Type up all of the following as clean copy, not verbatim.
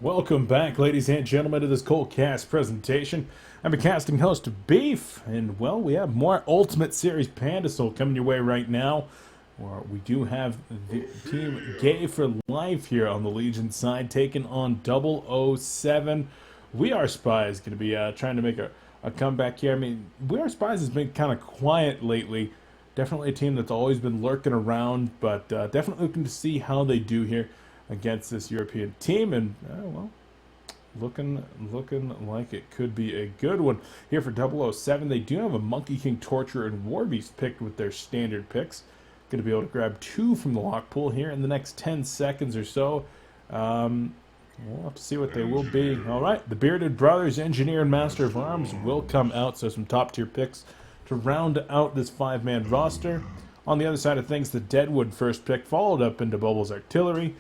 Welcome back, ladies and gentlemen, to this cold cast presentation. I'm a casting host of Beef, and well, we have more Ultimate Series Pandasoul coming your way right now. Or we do have the team Gay for Life here on the Legion side, taking on 007. We Are Spies going to be trying to make a comeback here. I mean, We Are Spies has been kind of quiet lately. Definitely a team that's always been lurking around, but definitely looking to see how they do here against this European team, and well, looking like it could be a good one here for 007. They do have a Monkey King, Torturer, and Warbeast picked with their standard picks. Going to be able to grab two from the lock pool here in the next 10 seconds or so. We'll have to see what they will be. All right, the Bearded Brothers, Engineer, and Master of Arms will come out, so some top-tier picks to round out this five-man roster. On the other side of things, the Deadwood first pick, followed up into Bubbles Artillery.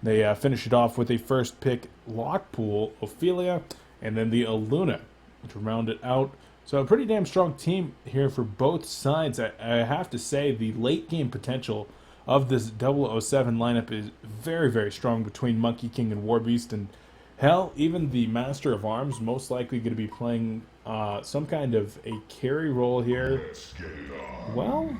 They finish it off with a first pick lock pool, Ophelia, and then the Aluna to round it out. So a pretty damn strong team here for both sides. I have to say the late game potential of this 007 lineup is very, very strong between Monkey King and Warbeast. And hell, even the Master of Arms most likely going to be playing some kind of a carry role here. Well,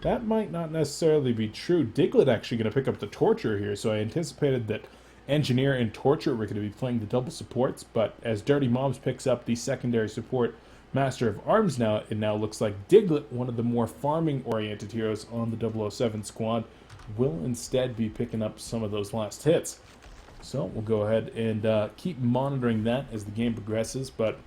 that might not necessarily be true. Diglett actually going to pick up the Torture here, so I anticipated that Engineer and Torture were going to be playing the double supports, but as Dirty Mobs picks up the secondary support Master of Arms now, it now looks like Diglett, one of the more farming-oriented heroes on the 007 squad, will instead be picking up some of those last hits. So we'll go ahead and keep monitoring that as the game progresses, but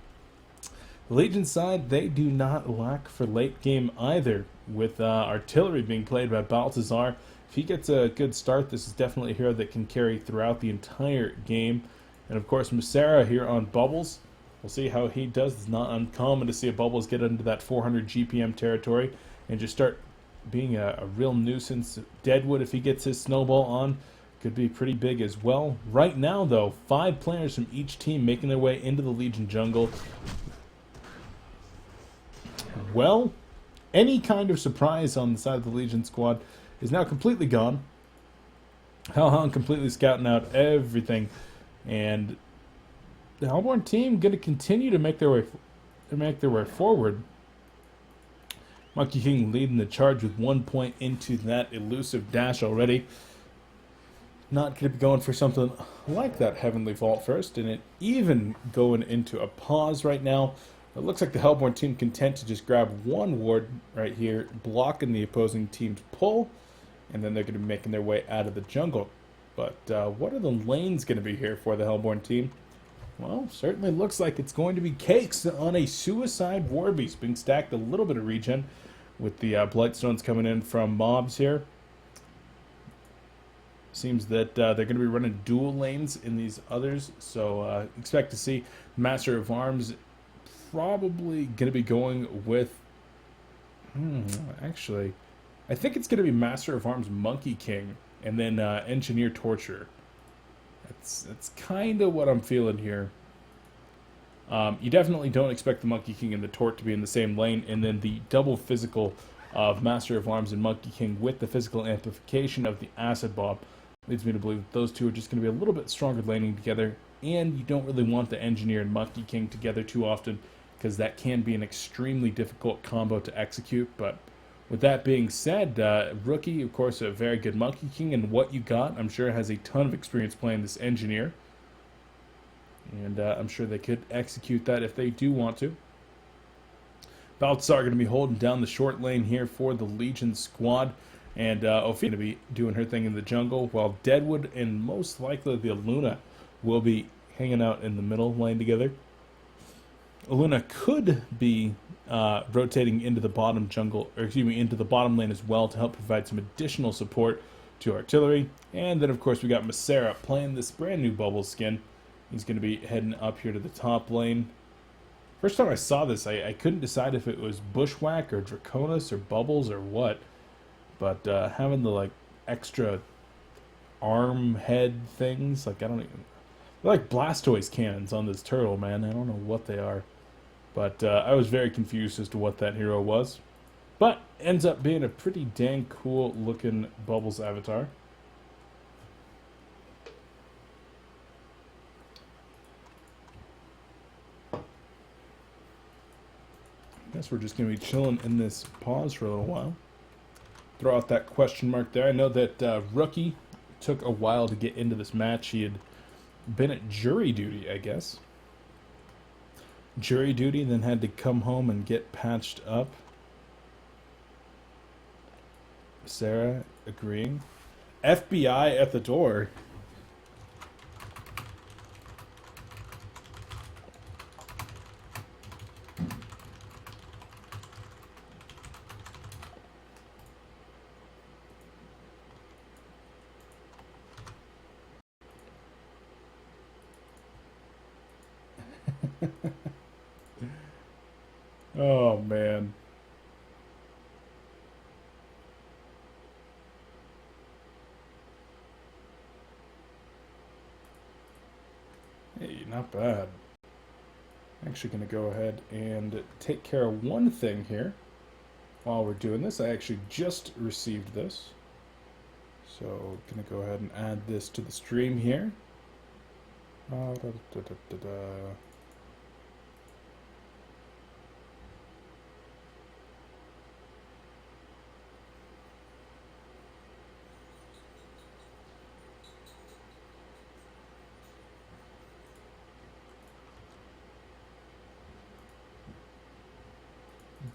the Legion side, they do not lack for late game either, with Artillery being played by Baltazar. If he gets a good start, this is definitely a hero that can carry throughout the entire game. And of course, Masera here on Bubbles. We'll see how he does. It's not uncommon to see a Bubbles get into that 400 GPM territory and just start being a real nuisance. Deadwood, if he gets his snowball on, could be pretty big as well. Right now, though, 5 players from each team making their way into the Legion jungle. Well, any kind of surprise on the side of the Legion squad is now completely gone. Hellhound completely scouting out everything, and the Hellborn team going to continue to make their way forward. Monkey King leading the charge with 1 point into that elusive dash already. Not going to be going for something like that Heavenly Vault first, and it even going into a pause right now. It looks like the Hellborn team content to just grab one ward right here, blocking the opposing team's pull, and then they're going to be making their way out of the jungle. But what are the lanes going to be here for the Hellborn team? Well, certainly looks like it's going to be cakes on a Suicide Warbeast, being stacked a little bit of regen with the Blightstones coming in from mobs here. Seems that they're going to be running dual lanes in these others, so expect to see Master of Arms probably going to be going with, actually, I think it's going to be Master of Arms Monkey King, and then Engineer Torture. That's kind of what I'm feeling here. You definitely don't expect the Monkey King and the Tort to be in the same lane, and then the double physical of Master of Arms and Monkey King with the physical amplification of the Acid Bomb leads me to believe that those two are just going to be a little bit stronger laning together, and you don't really want the Engineer and Monkey King together too often, because that can be an extremely difficult combo to execute. But with that being said, Rookie, of course, a very good Monkey King, and what you got, I'm sure, has a ton of experience playing this Engineer. And I'm sure they could execute that if they do want to. Baltzar going to be holding down the short lane here for the Legion squad. And Ophelia going to be doing her thing in the jungle, while Deadwood and most likely the Aluna will be hanging out in the middle lane together. Aluna could be rotating into the bottom jungle, or excuse me, into the bottom lane as well to help provide some additional support to Artillery. And then, of course, we got Masera playing this brand new Bubble skin. He's going to be heading up here to the top lane. First time I saw this, I couldn't decide if it was Bushwhack or Draconis or Bubbles or what. But having the like extra arm head things, like I don't even, they're like Blastoise cannons on this turtle, man. I don't know what they are. But I was very confused as to what that hero was. But ends up being a pretty dang cool looking Bubbles avatar. guess we're just going to be chilling in this pause for a little while. Throw out that question mark there. I know that Rookie took a while to get into this match. He had been at jury duty, I guess. Jury duty, then had to come home and get patched up. Sarah agreeing. FBI at the door. Oh, man. Hey, not bad. Actually going to go ahead and take care of one thing here while we're doing this. I actually just received this. So, going to go ahead and add this to the stream here.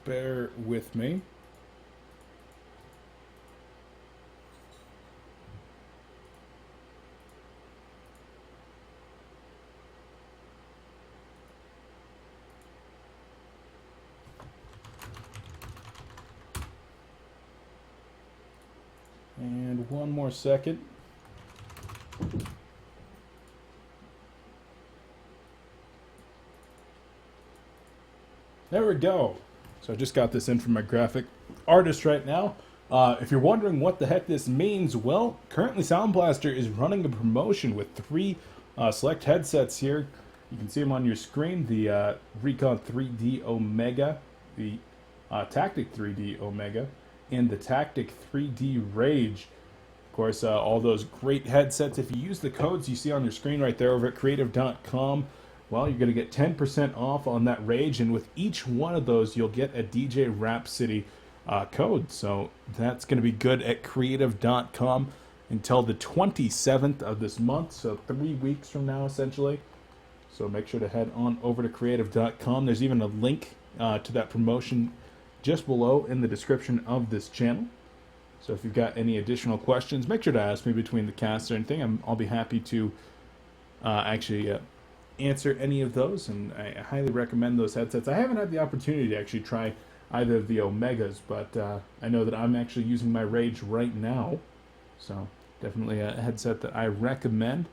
Bear with me. And one more second. There we go. So I just got this in from my graphic artist right now. If you're wondering what the heck this means, well, currently Sound Blaster is running a promotion with 3 select headsets here. You can see them on your screen. The Recon 3D Omega, the Tactic 3D Omega, and the Tactic 3D Rage. Of course, all those great headsets. If you use the codes you see on your screen right there over at creative.com, well, you're going to get 10% off on that Rage, and with each one of those, you'll get a DJ Rhapsody code. So that's going to be good at creative.com until the 27th of this month, so 3 weeks from now, essentially. So make sure to head on over to creative.com. There's even a link to that promotion just below in the description of this channel. So if you've got any additional questions, make sure to ask me between the casts or anything. I'll be happy to actually answer any of those, and I highly recommend those headsets. I haven't had the opportunity to actually try either of the Omegas, but I know that I'm actually using my Rage right now, so definitely a headset that I recommend.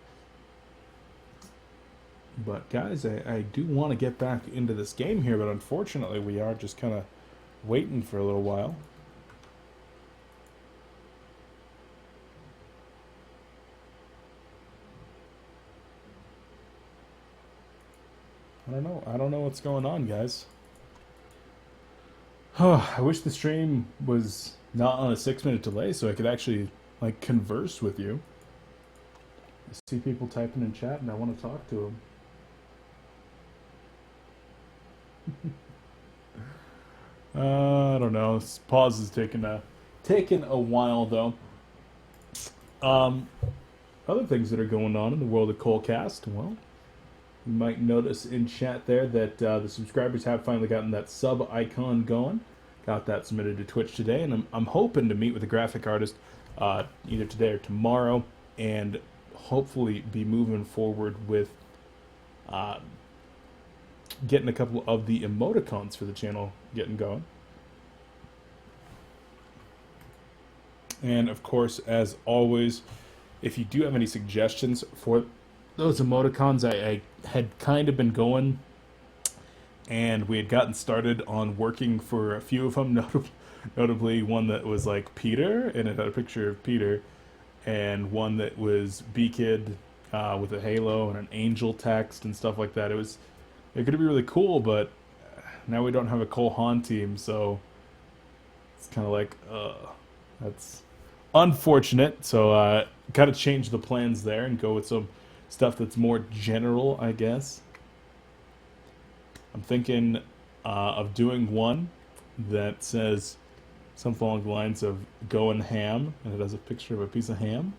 But guys, I do want to get back into this game here, but unfortunately we are just kind of waiting for a little while. I don't know what's going on, guys. I wish the stream was not on a 6-minute delay so I could actually, like, converse with you. I see people typing in chat and I want to talk to them. I don't know. This pause is taking a while, though. Other things that are going on in the world of Colecast, well, you might notice in chat there that the subscribers have finally gotten that sub icon going. Got that submitted to Twitch today, and I'm hoping to meet with a graphic artist either today or tomorrow, and hopefully be moving forward with getting a couple of the emoticons for the channel getting going. And of course, as always, if you do have any suggestions for those emoticons, I had kind of been going, and we had gotten started on working for a few of them, notably one that was like Peter, and it had a picture of Peter, and one that was B-Kid with a halo and an angel text and stuff like that. It could be really cool, but now we don't have a Cole Haan team, so it's kind of like, that's unfortunate. So got to change the plans there and go with some stuff that's more general, I guess. I'm thinking of doing one that says something along the lines of "going ham," and it has a picture of a piece of ham.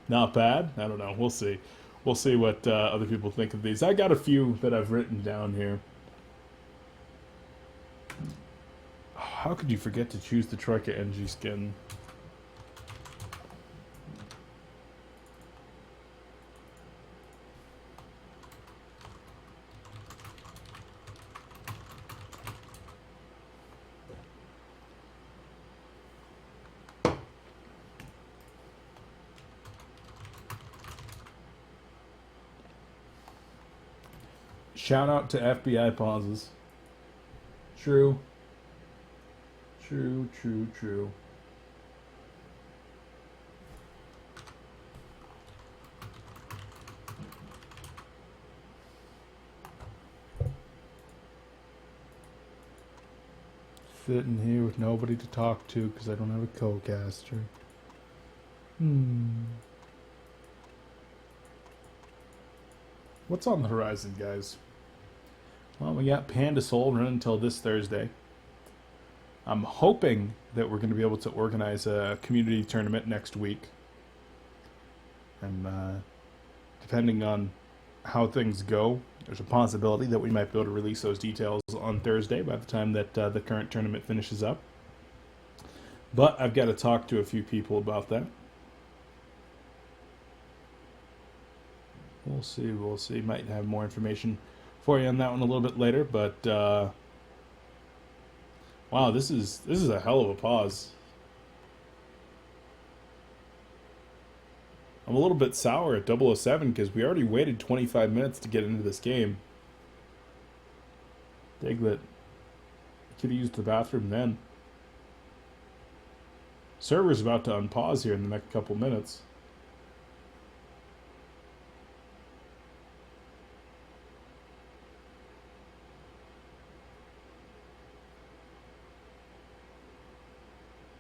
Not bad. I don't know. We'll see. We'll see what other people think of these. I got a few that I've written down here. How could you forget to choose the Troika NG skin? Shout out to FBI pauses. True. True, true, true. Sitting here with nobody to talk to because I don't have a co-caster. What's on the horizon, guys? Well, we got Pandasoul running until this Thursday. I'm hoping that we're going to be able to organize a community tournament next week. And depending on how things go, there's a possibility that we might be able to release those details on Thursday by the time that the current tournament finishes up. But I've got to talk to a few people about that. We'll see, we'll see. Might have more information for you on that one a little bit later, but wow, this is a hell of a pause. I'm a little bit sour at HOMO7 because we already waited 25 minutes to get into this game. Dig that. Could have used the bathroom then. Server's about to unpause here in the next couple minutes.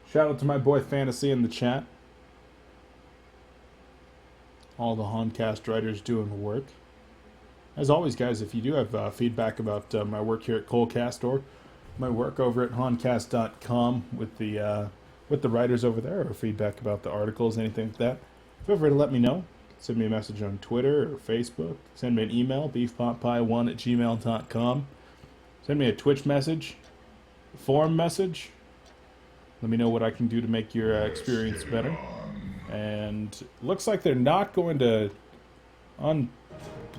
Shout out to my boy Fantasy in the chat. All the Honcast writers doing work. As always, guys, if you do have feedback about my work here at Colecast or my work over at honcast.com with the writers over there, or feedback about the articles, anything like that, feel free to let me know. Send me a message on Twitter or Facebook. Send me an email, beefpotpie1@gmail.com. Send me a Twitch message, forum message. Let me know what I can do to make your experience better. And looks like they're not going to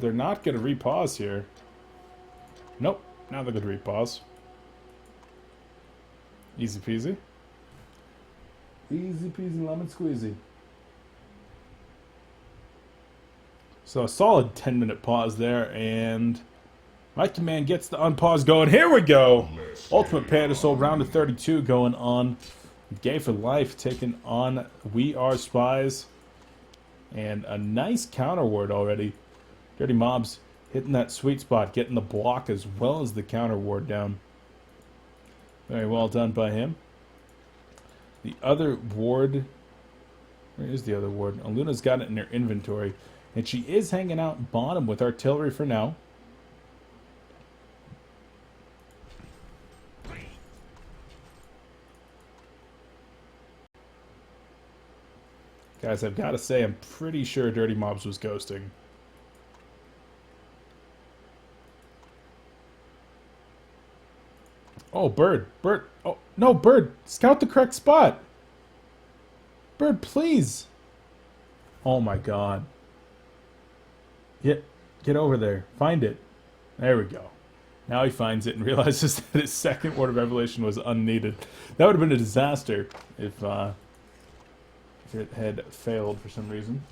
repause here. Nope, now they're going to repause. Easy peasy. Easy peasy lemon squeezy. So a solid 10-minute pause there, and my command gets the unpause going. Here we go! Ultimate Pandasoul round of 32 going on. Gay for Life taking on We Are Spies. And a nice counter ward already. Dirty Mobs hitting that sweet spot, getting the block as well as the counter ward down. Very well done by him. The other ward... Where is the other ward? Aluna's got it in her inventory. And she is hanging out bottom with artillery for now. Guys, I've got to say, I'm pretty sure Dirty Mobs was ghosting. Oh, Bird. Bird. Oh, no, Bird. Scout the correct spot. Bird, please. Oh, my God. Get over there. Find it. There we go. Now he finds it and realizes that his second word of revelation was unneeded. That would have been a disaster if it had failed for some reason.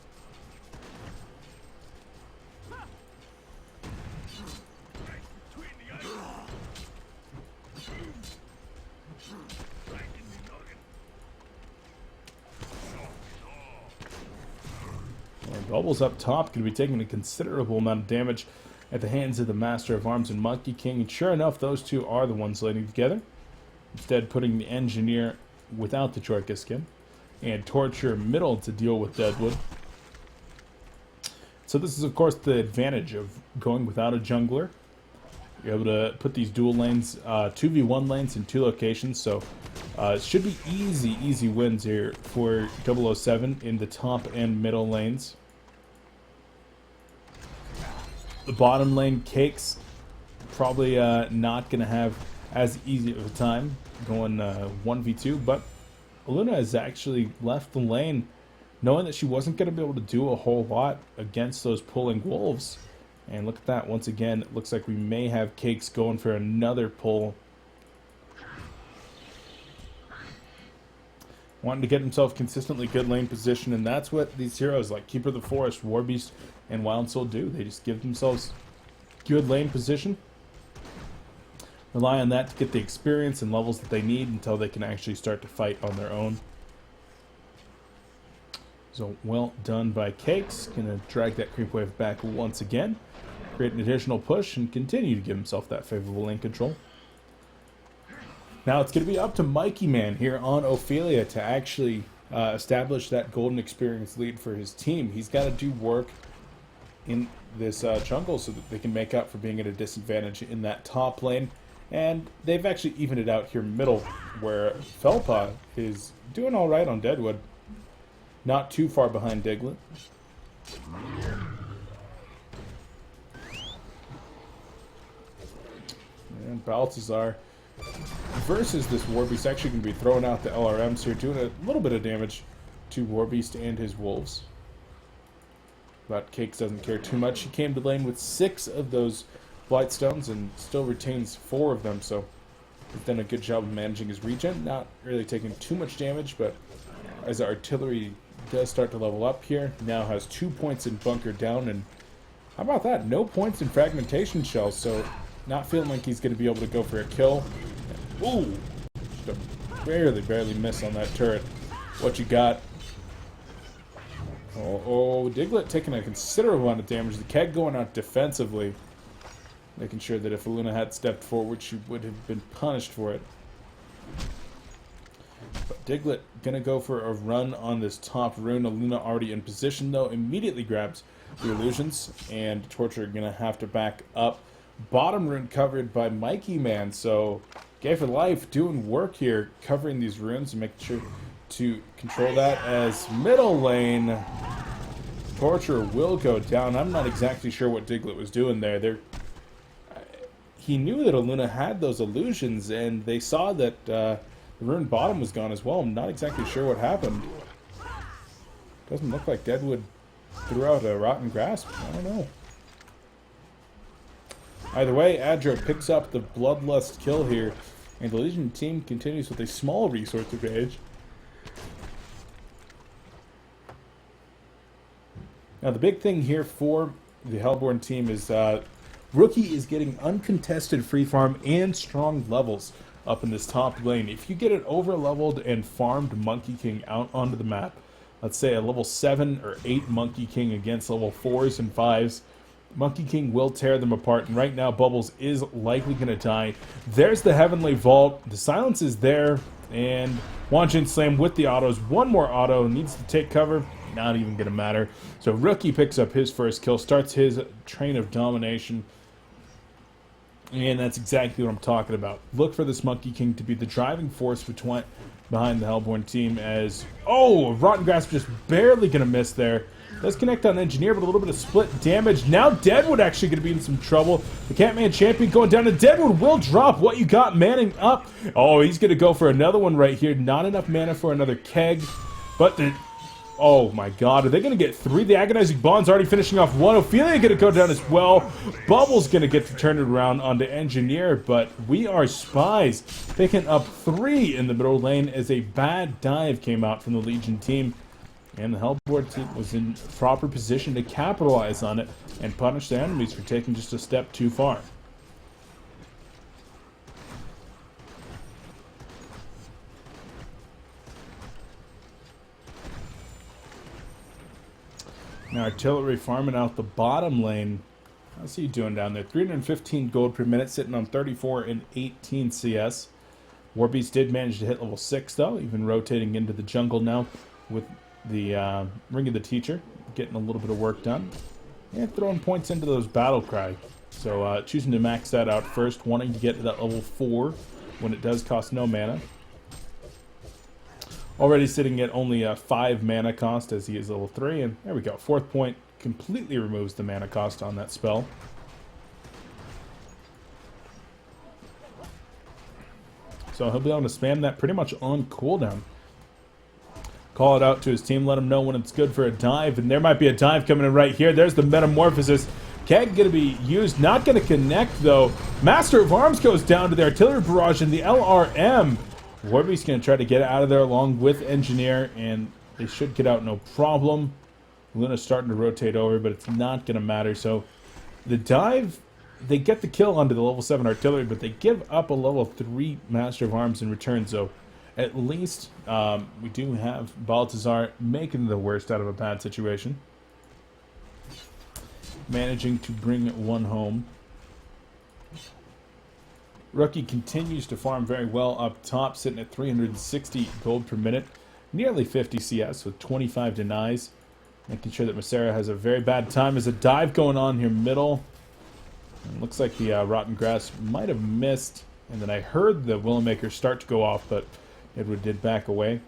Bubbles up top going to be taking a considerable amount of damage at the hands of the Master of Arms and Monkey King. And sure enough, those two are the ones landing together. Instead, putting the Engineer without the Troika skin. And Torture middle to deal with Deadwood. So this is, of course, the advantage of going without a jungler. You're able to put these dual lanes, 2v1 lanes in 2 locations, so it should be easy wins here for HOMO7 in the top and middle lanes. The bottom lane, Cakes, probably not going to have as easy of a time going 1v2, but Luna has actually left the lane knowing that she wasn't going to be able to do a whole lot against those pulling wolves. And look at that, once again, it looks like we may have Cakes going for another pull. Wanting to get himself consistently good lane position, and that's what these heroes like Keeper of the Forest, Warbeast, and Wild Soul do. They just give themselves good lane position, rely on that to get the experience and levels that they need until they can actually start to fight on their own. So well done by Cakes. Gonna drag that creep wave back once again, create an additional push, and continue to give himself that favorable lane control. Now it's going to be up to Mikey Man here on Ophelia to actually establish that golden experience lead for his team. He's got to do work in this jungle so that they can make up for being at a disadvantage in that top lane. And they've actually evened it out here middle, where Felpa is doing all right on Deadwood. Not too far behind Diglett. And Balthazar versus this Warbeast actually going to be throwing out the LRMs here, doing a little bit of damage to Warbeast and his wolves. But Cakes doesn't care too much. He came to lane with 6 of those Blightstones and still retains 4 of them, so he's done a good job of managing his regen. Not really taking too much damage, but as the artillery does start to level up here, now has 2 points in Bunker Down, and how about that? No points in Fragmentation Shells, so not feeling like he's going to be able to go for a kill. Ooh! Just a barely miss on that turret. What you got? Oh, Diglett taking a considerable amount of damage. The keg going out defensively, making sure that if Luna had stepped forward, she would have been punished for it. But Diglett gonna go for a run on this top rune. Luna already in position though, immediately grabs the illusions, and Torture gonna have to back up. Bottom rune covered by Mikey Man, so Gay for Life doing work here, covering these runes and making sure to control that. As middle lane, Torture will go down. I'm not exactly sure what Diglett was doing there. He knew that Aluna had those illusions, and they saw that the rune bottom was gone as well. I'm not exactly sure what happened. Doesn't look like Deadwood threw out a Rotten Grasp. I don't know. Either way, Adro picks up the Bloodlust kill here, and the Legion team continues with a small resource advantage. Now, the big thing here for the Hellborn team is Rookie is getting uncontested free farm and strong levels up in this top lane. If you get an over-leveled and farmed Monkey King out onto the map, let's say a level 7 or 8 Monkey King against level 4s and 5s, Monkey King will tear them apart, and right now Bubbles is likely going to die. There's the Heavenly Vault. The silence is there, and Wanjin Slam with the autos. One more auto, needs to take cover. Not even going to matter. So Rookie picks up his first kill, starts his train of domination. And that's exactly what I'm talking about. Look for this Monkey King to be the driving force behind the Hellborn team as... Oh, Rotten Grasp just barely going to miss there. Does connect on Engineer, but a little bit of split damage. Now Deadwood actually going to be in some trouble. The Catman Champion going down, and Deadwood will drop. What you got? Manning up. Oh, he's going to go for another one right here. Not enough mana for another keg. But the... Oh my god, are they going to get 3? The Agonizing Bond's already finishing off 1. Ophelia going to go down as well. Bubble's going to get to turn it around onto Engineer, but we are Spies picking up 3 in the middle lane as a bad dive came out from the Legion team. And the Hellborn team was in proper position to capitalize on it and punish their enemies for taking just a step too far. Now Artillery farming out the bottom lane. How's he doing down there? 315 gold per minute, sitting on 34 and 18 CS. Warbeast did manage to hit level 6 though, even rotating into the jungle now with the Ring of the Teacher, getting a little bit of work done. And throwing points into those Battle Cry. So choosing to max that out first, wanting to get to that level 4 when it does cost no mana. Already sitting at only a 5 mana cost as he is level 3, and there we go. 4th point completely removes the mana cost on that spell. So he'll be able to spam that pretty much on cooldown. Call it out to his team, let him know when it's good for a dive, and there might be a dive coming in right here. There's the Metamorphosis. Keg going to be used, not going to connect though. Master of Arms goes down to the Artillery Barrage and the LRM. Warby's going to try to get out of there along with Engineer, and they should get out no problem. Luna's starting to rotate over, but it's not going to matter. So the dive, they get the kill onto the level 7 Artillery, but they give up a level 3 Master of Arms in return. So at least we do have Baltazar making the worst out of a bad situation. Managing to bring one home. Rookie continues to farm very well up top, sitting at 360 gold per minute. Nearly 50 CS with 25 denies. Making sure that Masera has a very bad time. There's a dive going on here middle. And looks like the Rotten Grass might have missed. And then I heard the Willowmaker start to go off, but Edward did back away.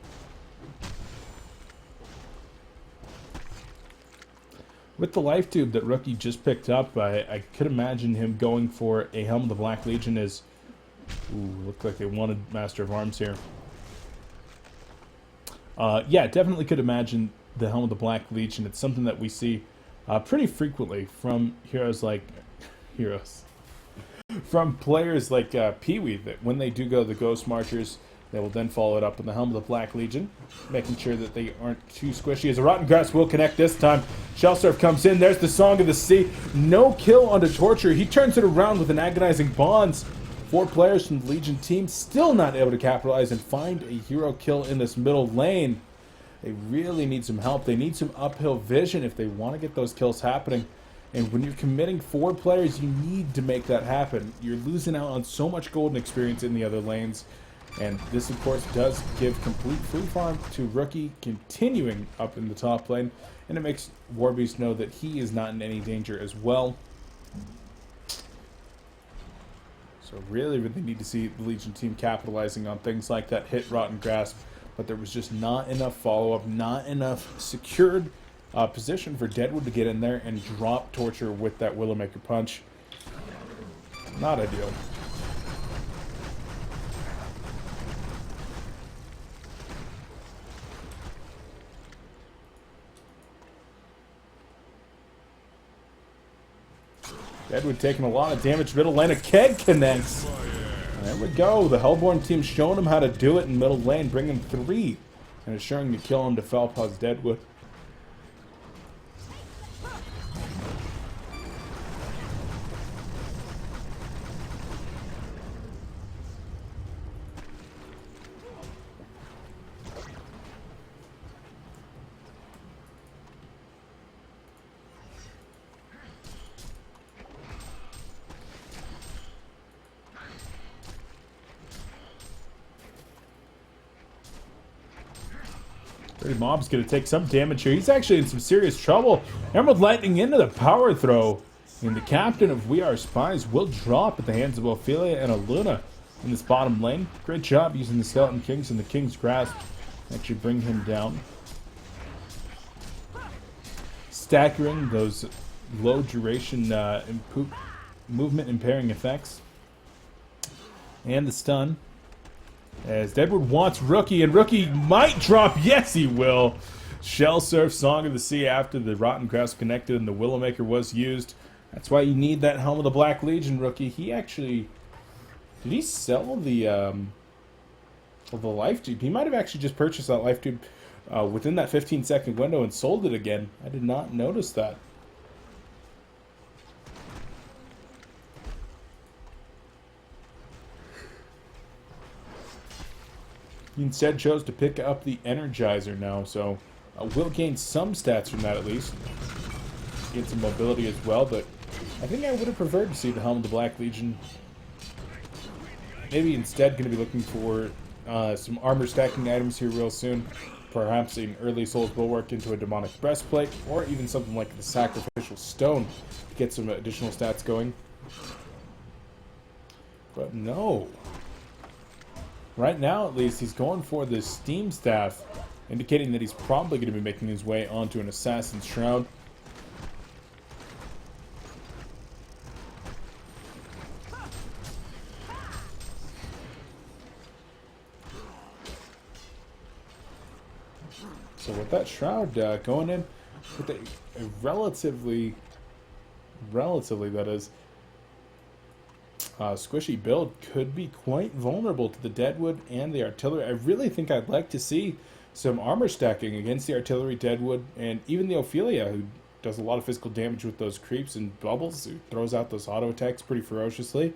With the life tube that Rookie just picked up, I could imagine him going for a Helm of the Black Legion as... Ooh, looked like they wanted Master of Arms here. Yeah, definitely could imagine the Helm of the Black Legion. It's something that we see pretty frequently from heroes like... From players like Pee-wee, that when they do go the Ghost Marchers, they will then follow it up with the Helm of the Black Legion, making sure that they aren't too squishy. As a Rotten Grass will connect this time. Shellsurf comes in. There's the Song of the Sea. No kill onto Torture. He turns it around with an Agonizing Bonds. 4 players from the Legion team still not able to capitalize and find a hero kill in this middle lane. They really need some help. They need some uphill vision if they want to get those kills happening. And when you're committing 4 players, you need to make that happen. You're losing out on so much golden experience in the other lanes. And this, of course, does give complete free farm to Rookie continuing up in the top lane. And it makes Warbeast know that he is not in any danger as well. So really, really need to see the Legion team capitalizing on things like that hit Rotten Grasp. But there was just not enough follow-up, not enough secured position for Deadwood to get in there and drop Torture with that Willowmaker punch. Not ideal. Deadwood taking a lot of damage. Middle lane, a Keg connects. There we go. The Hellborn team showing him how to do it in middle lane, bringing 3 and assuring the kill into Falpaw's Deadwood. Mob's going to take some damage here. He's actually in some serious trouble. Emerald Lightning into the power throw. And the captain of We Are Spies will drop at the hands of Ophelia and Aluna in this bottom lane. Great job using the Skeleton Kings and the King's Grasp to actually bring him down. Staggering those low duration movement impairing effects. And the stun. As Deadwood wants Rookie, and Rookie might drop. Yes, he will. Shellsurf, Song of the Sea after the Rotten Grass connected and the Willowmaker was used. That's why you need that Helm of the Black Legion, Rookie. He actually... Did he sell the Life Tube? He might have actually just purchased that Life Tube within that 15-second window and sold it again. I did not notice that. He instead chose to pick up the Energizer now, so will gain some stats from that at least. Gain some mobility as well, but I think I would have preferred to see the Helm of the Black Legion. Maybe instead going to be looking for some armor stacking items here real soon. Perhaps an early Soul's Bulwark into a Demonic Breastplate, or even something like the Sacrificial Stone to get some additional stats going. But no. Right now, at least, he's going for the Steam Staff, indicating that he's probably going to be making his way onto an Assassin's Shroud. So with that Shroud going in with a relatively that is, squishy build, could be quite vulnerable to the Deadwood and the Artillery. I really think I'd like to see some armor stacking against the Artillery, Deadwood, and even the Ophelia, who does a lot of physical damage with those creeps and bubbles, who throws out those auto attacks pretty ferociously.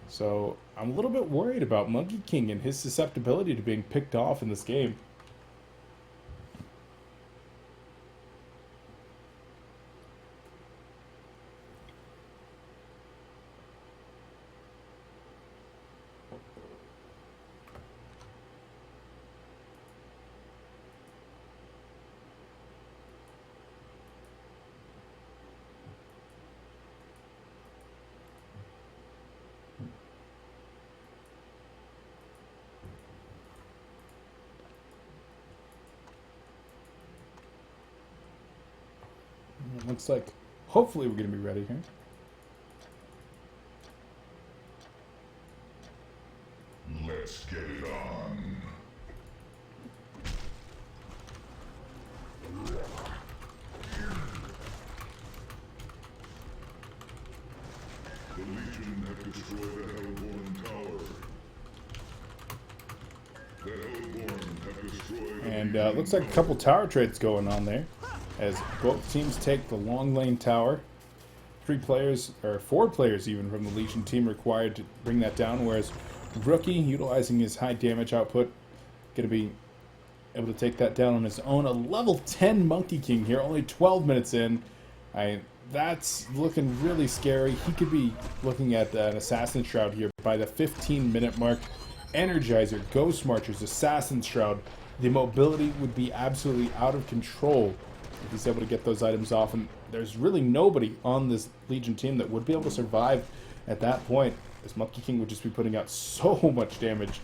So I'm a little bit worried about Monkey King and his susceptibility to being picked off in this game. It looks like hopefully we're going to be ready here. Let's get it on. The Legion have destroyed the Hellborn Tower. The Hellborn have destroyed. And looks like a couple tower trades going on there, as both teams take the long lane tower. 3 players, or 4 players even, from the Legion team required to bring that down, whereas Rookie, utilizing his high damage output, going to be able to take that down on his own. A level 10 Monkey King here, only 12 minutes in. That's looking really scary. He could be looking at an Assassin Shroud here by the 15-minute mark. Energizer, Ghost Marchers, Assassin Shroud. The mobility would be absolutely out of control if he's able to get those items off. And there's really nobody on this Legion team that would be able to survive at that point. This Monkey King would just be putting out so much damage.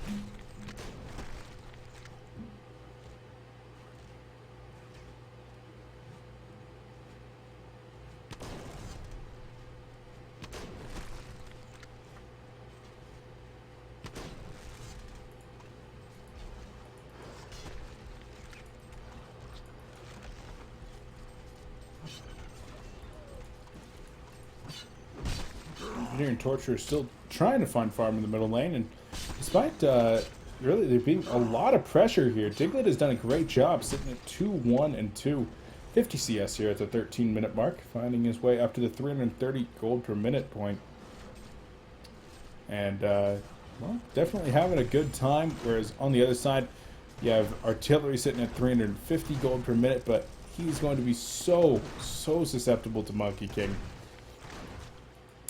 Engineer and Torture are still trying to find farm in the middle lane, and despite really there being a lot of pressure here, Diglett has done a great job sitting at 2-1 and 2. 50 CS here at the 13-minute mark, finding his way up to the 330 gold per minute point. And, well, definitely having a good time, whereas on the other side, you have Artillery sitting at 350 gold per minute, but he's going to be so susceptible to Monkey King.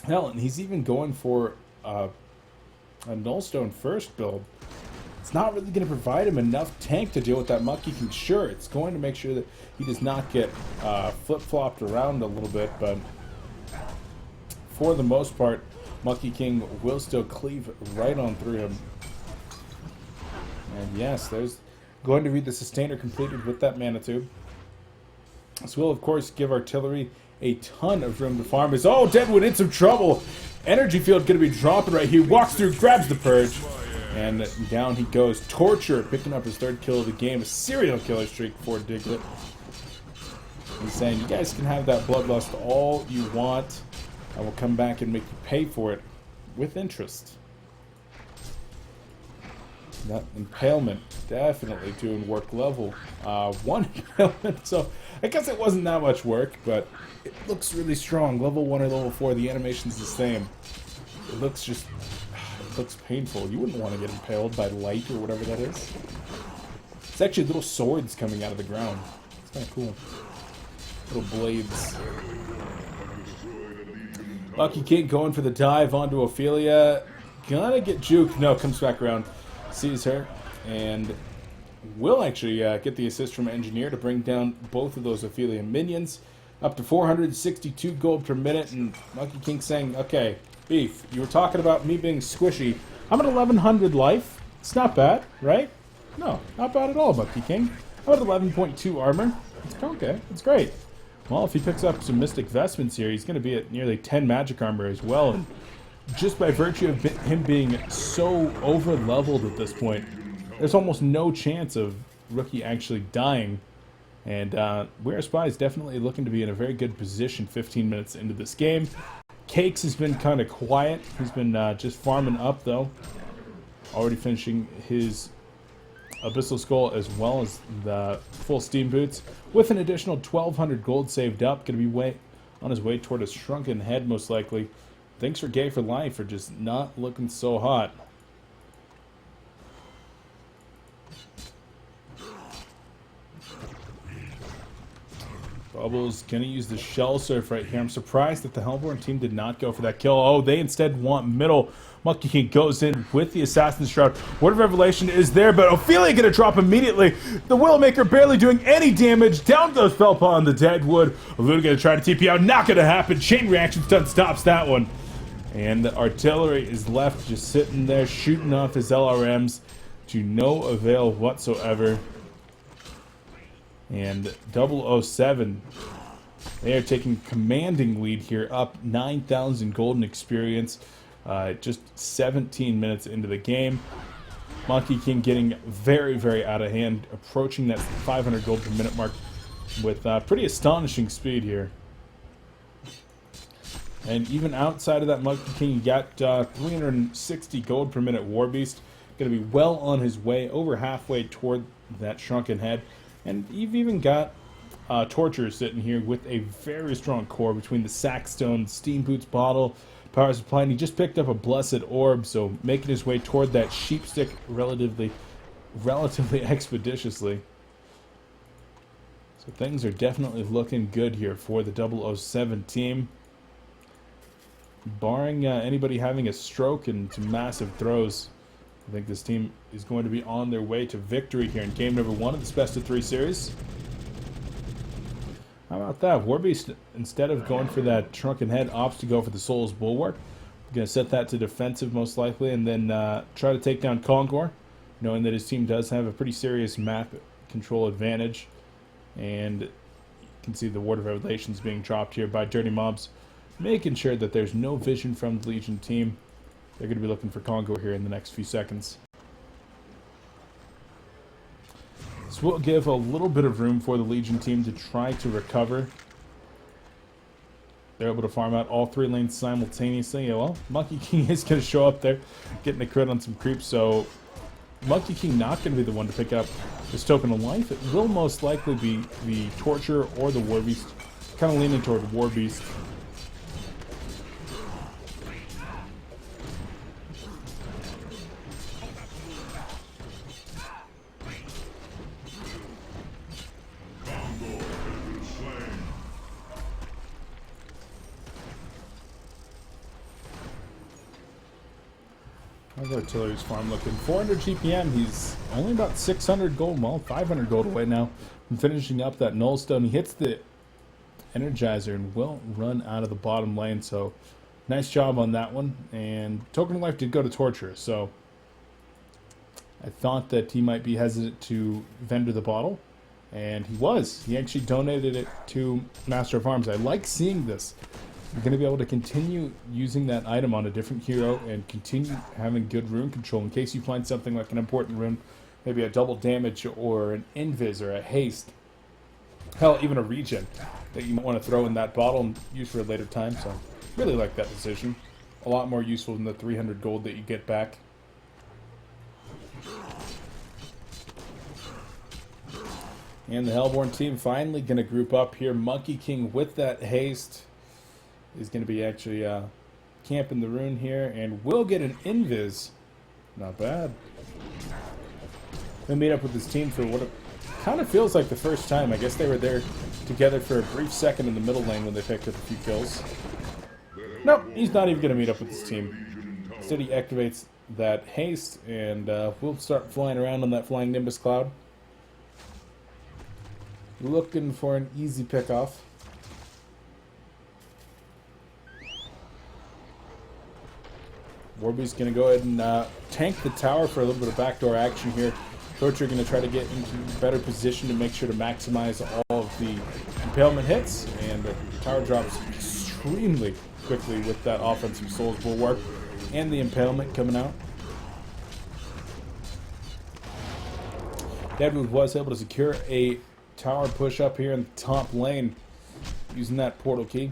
Hell, and he's even going for a Nullstone first build. It's not really going to provide him enough tank to deal with that Monkey King. Sure, it's going to make sure that he does not get flip-flopped around a little bit, but for the most part, Monkey King will still cleave right on through him. And yes, there's going to be the Sustainer completed with that Mana Tube. This will, of course, give Artillery a ton of room to farm. Oh, Deadwood in some trouble. Energy field going to be dropping right here. Walks through, grabs the Purge, and down he goes. Torture picking up his 3rd kill of the game. A serial killer streak for Diglett. He's saying, you guys can have that bloodlust all you want. I will come back and make you pay for it with interest. That impalement definitely doing work. Level 1 impalement, so I guess it wasn't that much work, but it looks really strong. Level 1 or level 4, the animation's the same. It looks just, it looks painful. You wouldn't want to get impaled by light or whatever that is. It's actually little swords coming out of the ground. It's kind of cool. Little blades. Monkey King going for the dive onto Ophelia. Gonna get juked. No, comes back around. Sees her, and will actually get the assist from Engineer to bring down both of those Ophelia minions. up to 462 gold per minute, and Monkey King saying, okay, Beef, you were talking about me being squishy. I'm at 1100 life. It's not bad, right? No, not bad at all, Monkey King. I'm at 11.2 armor. It's okay, it's great. Well, if he picks up some Mystic Vestments here, he's going to be at nearly 10 magic armor as well, and just by virtue of him being so over-leveled at this point, there's almost no chance of Rookie actually dying. And We Are Spies definitely looking to be in a very good position 15 minutes into this game. Cakes has been kind of quiet. He's been just farming up, though. Already finishing his Abyssal Skull as well as the full Steam Boots. With an additional 1,200 gold saved up. Going to be on his way toward a shrunken head, most likely. Thanks for Gay for Life for just not looking so hot. Bubbles gonna use the Shell Surf right here. I'm surprised that the Hellborn team did not go for that kill. Oh, they instead want middle. Monkey King goes in with the Assassin's Shroud. Word of Revelation is there, but Ophelia gonna drop immediately. The Willowmaker barely doing any damage. Down goes Felpa on the Deadwood. Luna gonna try to TP out. Not gonna happen. Chain Reaction Stun stops that one. And the Artillery is left just sitting there shooting off his LRMs to no avail whatsoever. And HOMO7, they are taking commanding lead here, up 9,000 golden experience, just 17 minutes into the game. Monkey King getting very, very out of hand, approaching that 500 gold per minute mark with pretty astonishing speed here. And even outside of that, Monkey King, you got 360 gold per minute Warbeast. Going to be well on his way, over halfway toward that shrunken head. And you've even got Torture sitting here with a very strong core between the Sackstone, Steam Boots bottle, Power Supply, and he just picked up a Blessed Orb, so making his way toward that Sheepstick relatively expeditiously. So things are definitely looking good here for the HOMO7 team. Barring anybody having a stroke and some massive throws, I think this team is going to be on their way to victory here in game number 1 of this best of 3 series. How about that? Warbeast, instead of going for that shrunken head, opts to go for the Soul's Bulwark. Going to set that to defensive most likely, and then try to take down Kongor, knowing that his team does have a pretty serious map control advantage. And you can see the Word of Revelations being dropped here by Dirty Mobs, making sure that there's no vision from the Legion team. They're going to be looking for Congo here in the next few seconds. This will give a little bit of room for the Legion team to try to recover. They're able to farm out all 3 lanes simultaneously. Yeah, well, Monkey King is going to show up there, getting a crit on some creeps. So Monkey King not going to be the one to pick up this token of life. It will most likely be the Torture or the Warbeast. Kind of leaning toward Warbeast. How's Artillery's farm looking? 400 GPM. He's only about 600 gold, well, 500 gold away now from finishing up that Nullstone. He hits the Energizer and will run out of the bottom lane, so nice job on that one. And Token of Life did go to Torture, so I thought that he might be hesitant to vendor the bottle, and he was. He actually donated it to Master of Arms. I like seeing this. You're going to be able to continue using that item on a different hero and continue having good rune control in case you find something like an important rune, maybe a double damage or an invis or a haste. Hell, even a regen that you might want to throw in that bottle and use for a later time. So really like that decision. A lot more useful than the 300 gold that you get back. And the Hellborn team finally going to group up here. Monkey King with that haste is going to be actually camping the rune here, and will get an invis. Not bad. He'll meet up with his team for what it kind of feels like the first time. I guess they were there together for a brief second in the middle lane when they picked up a few kills. Nope, he's not even going to meet up with his team. Instead he activates that haste, and we'll start flying around on that flying Nimbus cloud. Looking for an easy pickoff. Warby's going to go ahead and tank the tower for a little bit of backdoor action here. Torture going to try to get into better position to make sure to maximize all of the impalement hits. And the tower drops extremely quickly with that offensive Soul's Bulwark and the impalement coming out. Deadwood was able to secure a tower push up here in the top lane using that portal key.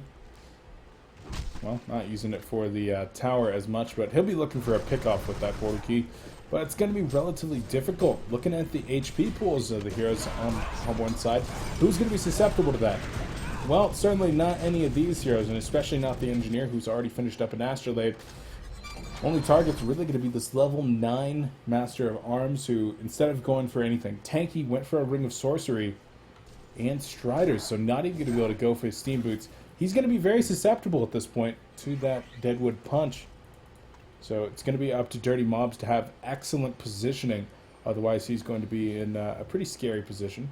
Well, not using it for the tower as much, but he'll be looking for a pickoff with that portal key. But it's going to be relatively difficult. Looking at the HP pools of the heroes on one side, who's going to be susceptible to that? Well, certainly not any of these heroes, and especially not the engineer who's already finished up an Astrolabe. Only target's really going to be this level 9 Master of Arms, who, instead of going for anything tanky, went for a Ring of Sorcery and Striders, so not even going to be able to go for his Steam Boots. He's going to be very susceptible at this point to that Deadwood punch. So it's going to be up to Dirty Mobs to have excellent positioning. Otherwise, he's going to be in a pretty scary position.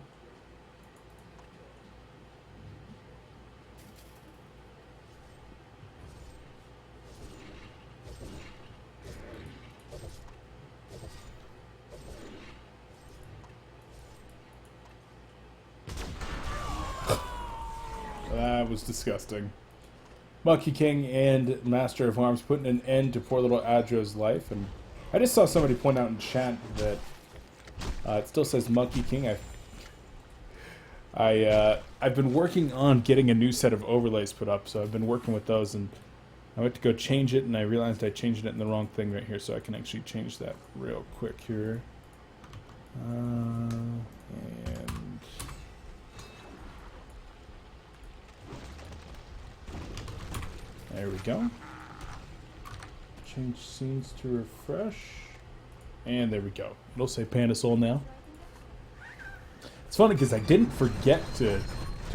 That was disgusting. Monkey King and Master of Arms putting an end to poor little Adro's life. And I just saw somebody point out in chat that it still says Monkey King. I've been working on getting a new set of overlays put up, so I've been working with those, and I went to go change it, and I realized I changed it in the wrong thing right here, so I can actually change that real quick here. And there we go. Change scenes to refresh. And there we go. It'll say Pandasoul now. It's funny because I didn't forget to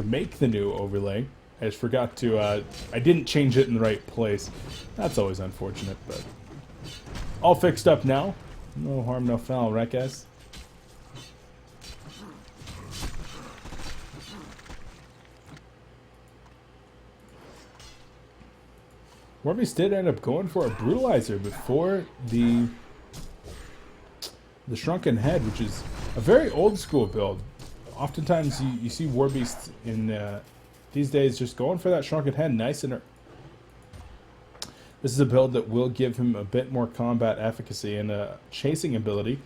make the new overlay. I just forgot to, I didn't change it in the right place. That's always unfortunate, but all fixed up now. No harm, no foul, right guys? Warby's did end up going for a Brutalizer before the Shrunken Head, which is a very old school build. Oftentimes you see Warbeasts in these days just going for that Shrunken Head nice and... This is a build that will give him a bit more combat efficacy and a chasing ability,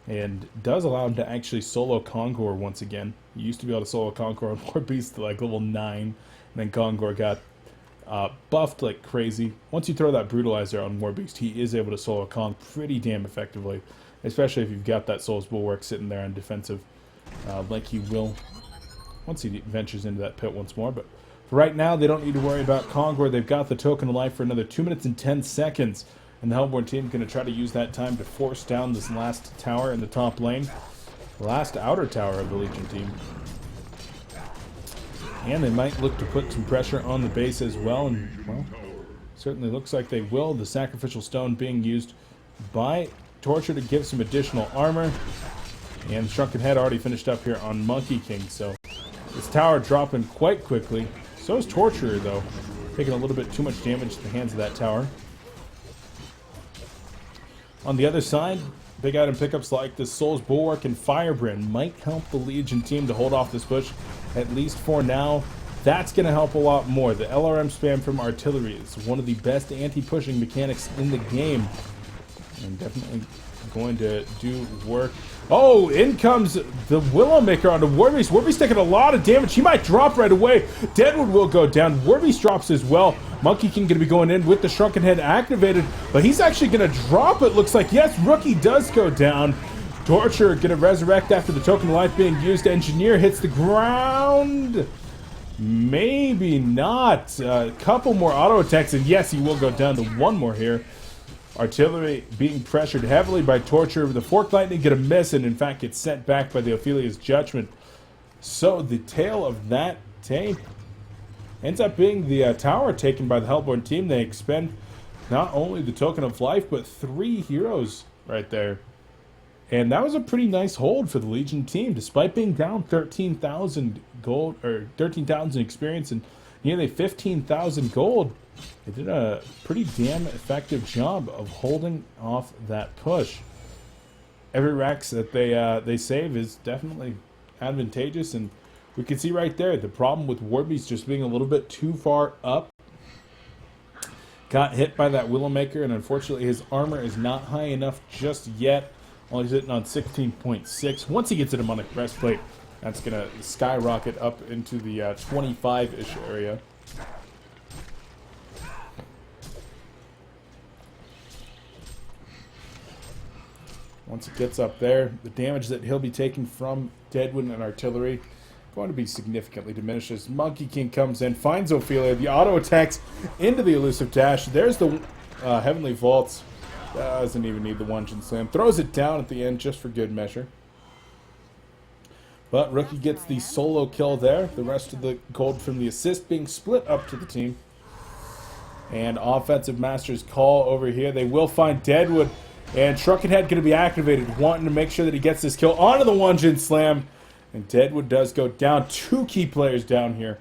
and does allow him to actually solo Kongor once again. You used to be able to solo Kongor on Warbeast to like level 9, and then Kongor got buffed like crazy. Once you throw that Brutalizer on Warbeast, he is able to solo Kong pretty damn effectively, especially if you've got that Soul's Bulwark sitting there on defensive, like he will once he ventures into that pit once more. But for right now, they don't need to worry about Kongor. They've got the Token of Life for another 2 minutes and 10 seconds, and the Hellborn team is going to try to use that time to force down this last tower in the top lane, the last outer tower of the Legion team. And they might look to put some pressure on the base as well, and, well, certainly looks like they will. The Sacrificial Stone being used by Torture to give some additional armor. And Shrunken Head already finished up here on Monkey King, so this tower dropping quite quickly. So is Torturer, though, taking a little bit too much damage at the hands of that tower. On the other side, big item pickups like the Soul's Bulwark and Firebrand might help the Legion team to hold off this push, at least for now. That's going to help a lot more. The LRM spam from Artillery is one of the best anti-pushing mechanics in the game, and definitely going to do work. Oh, in comes the Willowmaker onto Warbeast. Warbeast taking a lot of damage. He might drop right away. Deadwood will go down. Warbeast drops as well. Monkey King going to be going in with the Shrunken Head activated, but he's actually going to drop it. Looks like, yes, Rookie does go down. Torture going to resurrect after the Token of Life being used. Engineer hits the ground. Maybe not. A couple more auto attacks, and yes, he will go down to one more here. Artillery being pressured heavily by Torture. The Forked Lightning get a miss, and in fact gets sent back by the Ophelia's Judgment. So the tail of that tape ends up being the tower taken by the Hellborn team. They expend not only the Token of Life, but 3 heroes right there. And that was a pretty nice hold for the Legion team, despite being down 13,000 gold, or 13,000 experience. And nearly 15,000 gold. They did a pretty damn effective job of holding off that push. Every Rex that they save is definitely advantageous, and we can see right there the problem with Warby's just being a little bit too far up. Got hit by that Willowmaker, and unfortunately his armor is not high enough just yet. While he's hitting on 16.6. Once he gets a demonic breastplate, that's going to skyrocket up into the 25-ish area. Once it gets up there, the damage that he'll be taking from Deadwood and artillery going to be significantly diminished as Monkey King comes in, finds Ophelia, the auto attacks into the elusive dash. There's the Heavenly Vaults. Doesn't even need the one-chin slam. Throws it down at the end just for good measure. But Rookie gets the solo kill there. The rest of the gold from the assist being split up to the team. And Offensive Master's call over here. They will find Deadwood. And Shrunken Head going to be activated, wanting to make sure that he gets this kill onto the one-chin slam. And Deadwood does go down. 2 key players down here.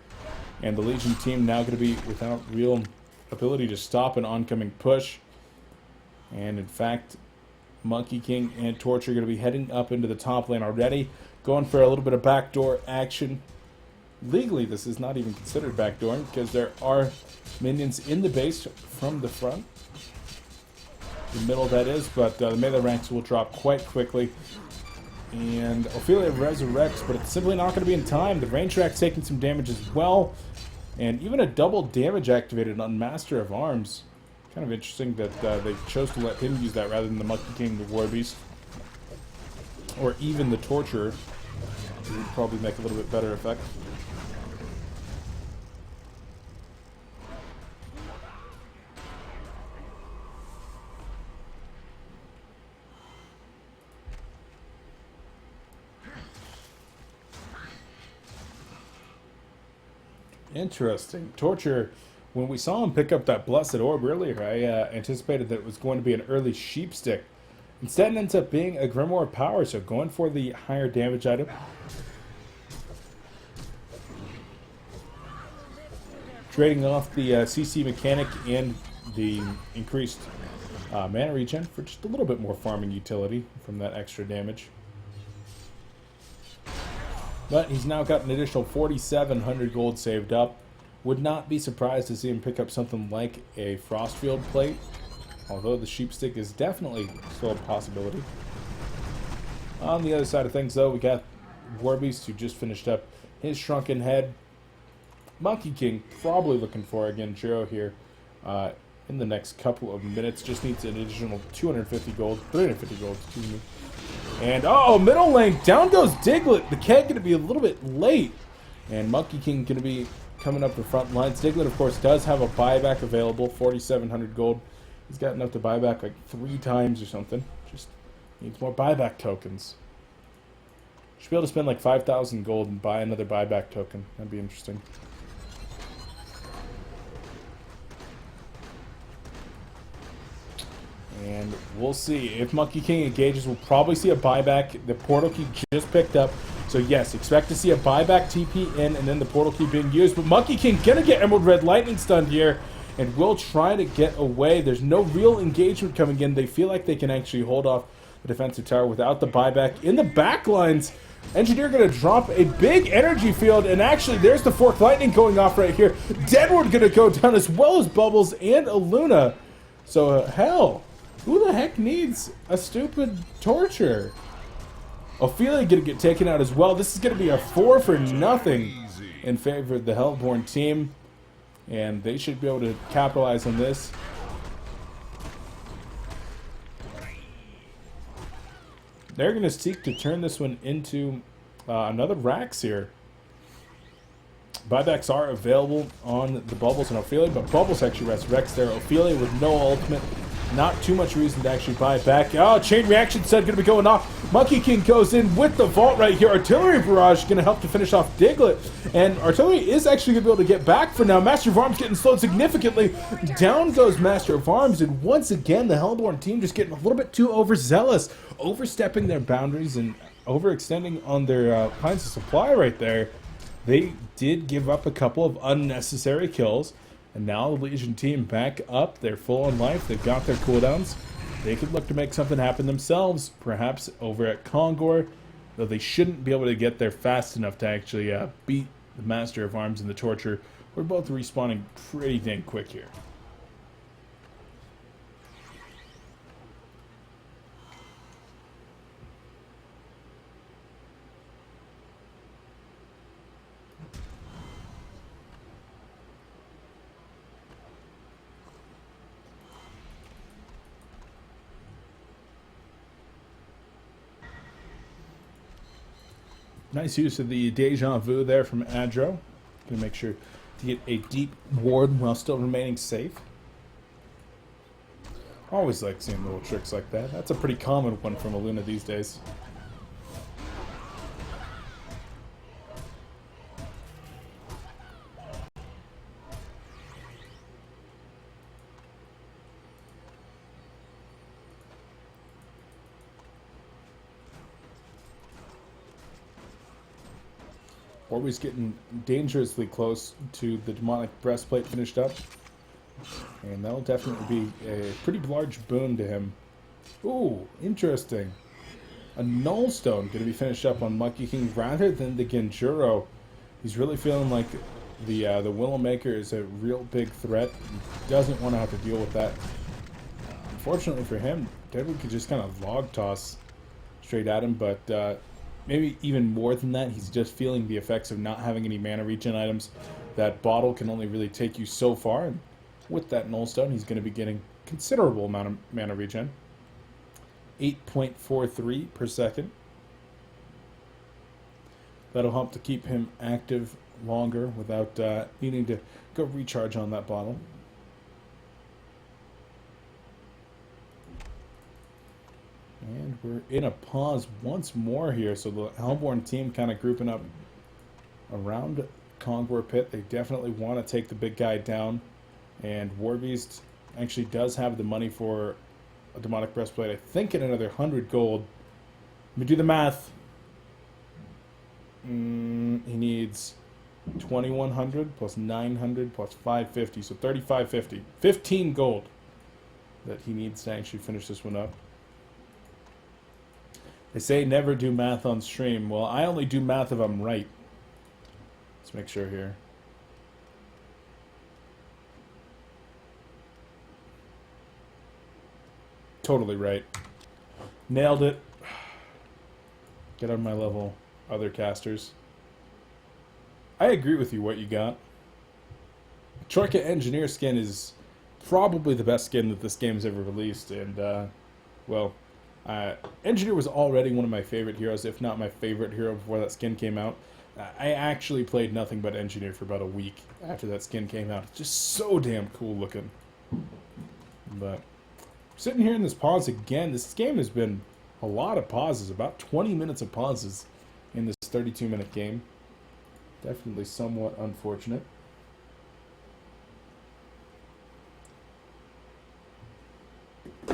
And the Legion team now going to be without real ability to stop an oncoming push. And in fact, Monkey King and Torch are going to be heading up into the top lane already. Going for a little bit of backdoor action. Legally, this is not even considered backdooring because there are minions in the base from the front. The middle, that is, but the melee ranks will drop quite quickly. And Ophelia resurrects, but it's simply not going to be in time. The range rack's taking some damage as well. And even a double damage activated on Master of Arms. Kind of interesting that they chose to let him use that rather than the Monkey King, the War Beast, or even the Torturer. It would probably make a little bit better effect. Interesting. Torture, when we saw him pick up that Blessed Orb earlier, I anticipated that it was going to be an early Sheepstick. Instead, it ends up being a Grimoire Power, so going for the higher damage item. Trading off the CC mechanic and the increased mana regen for just a little bit more farming utility from that extra damage. But he's now got an additional 4,700 gold saved up. Would not be surprised to see him pick up something like a Frostfield plate. Although the Sheepstick is definitely still a possibility. On the other side of things, though, we got Warbeast, who just finished up his Shrunken Head. Monkey King probably looking for, again, Jiro here in the next couple of minutes. Just needs an additional 250 gold, 350 gold, excuse me. And, oh, middle lane, down goes Diglett. The keg going to be a little bit late. And Monkey King going to be coming up the front lines. Diglett, of course, does have a buyback available, 4,700 gold. He's got enough to buy back like 3 times or something. Just needs more buyback tokens. Should be able to spend like 5,000 gold and buy another buyback token. That'd be interesting. And we'll see. If Monkey King engages, we'll probably see a buyback. The portal key just picked up. So yes, expect to see a buyback TP in and then the portal key being used. But Monkey King gonna get Emerald Red Lightning stunned here and will try to get away. There's no real engagement coming in. They feel like they can actually hold off the defensive tower without the buyback. In the back lines, Engineer gonna drop a big energy field, and actually there's the Forked Lightning going off right here. Deadwood gonna go down as well as Bubbles and Aluna. So hell, who the heck needs a stupid Torture? Ophelia gonna get taken out as well. This is gonna be a 4 for nothing in favor of the Hellborn team, and they should be able to capitalize on this. They're gonna seek to turn this one into another Rax here. Buybacks are available on the Bubbles and Ophelia, but Bubbles actually resurrects there. Ophelia with no ultimate. Not too much reason to actually buy back. Oh, chain reaction set going to be going off. Monkey King goes in with the vault right here. Artillery barrage going to help to finish off Diglett. And Artillery is actually going to be able to get back for now. Master of Arms getting slowed significantly. Down goes Master of Arms. And once again, the Hellborn team just getting a little bit too overzealous. Overstepping their boundaries and overextending on their kinds of supply right there. They did give up a couple of unnecessary kills, and now the Legion team back up. They're full on life. They've got their cooldowns. They could look to make something happen themselves, perhaps over at Kongor, though they shouldn't be able to get there fast enough to actually beat the Master of Arms and the Torture. We're both respawning pretty dang quick here. Nice use of the Deja Vu there from Adro. Gonna make sure to get a deep ward while still remaining safe. Always like seeing little tricks like that. That's a pretty common one from Aluna these days. Always getting dangerously close to the demonic breastplate finished up. And that'll definitely be a pretty large boon to him. Ooh, interesting. A Nullstone going to be finished up on Monkey King rather than the Genjuro. He's really feeling like the Willowmaker is a real big threat. He doesn't want to have to deal with that. Unfortunately for him, Deadwood could just kind of log toss straight at him, but maybe even more than that, he's just feeling the effects of not having any mana regen items. That bottle can only really take you so far, and with that Nullstone, he's going to be getting considerable amount of mana regen. 8.43 per second. That'll help to keep him active longer without needing to go recharge on that bottle. And we're in a pause once more here, so the Hellborn team kind of grouping up around Kongor Pit. They definitely want to take the big guy down, and Warbeast actually does have the money for a Demonic Breastplate. I think at another 100 gold. Let me do the math. He needs 2,100 plus 900 plus 550, so 3,550. 15 gold that he needs to actually finish this one up. They say never do math on stream. Well, I only do math if I'm right. Let's make sure here. Totally right. Nailed it. Get on my level, other casters. I agree with you what you got. Troika Engineer skin is probably the best skin that this game's ever released, and, well, Engineer was already one of my favorite heroes, if not my favorite hero before that skin came out. I actually played nothing but Engineer for about a week after that skin came out. It's just so damn cool looking. But sitting here in this pause again, this game has been a lot of pauses, about 20 minutes of pauses in this 32-minute game. Definitely somewhat unfortunate. I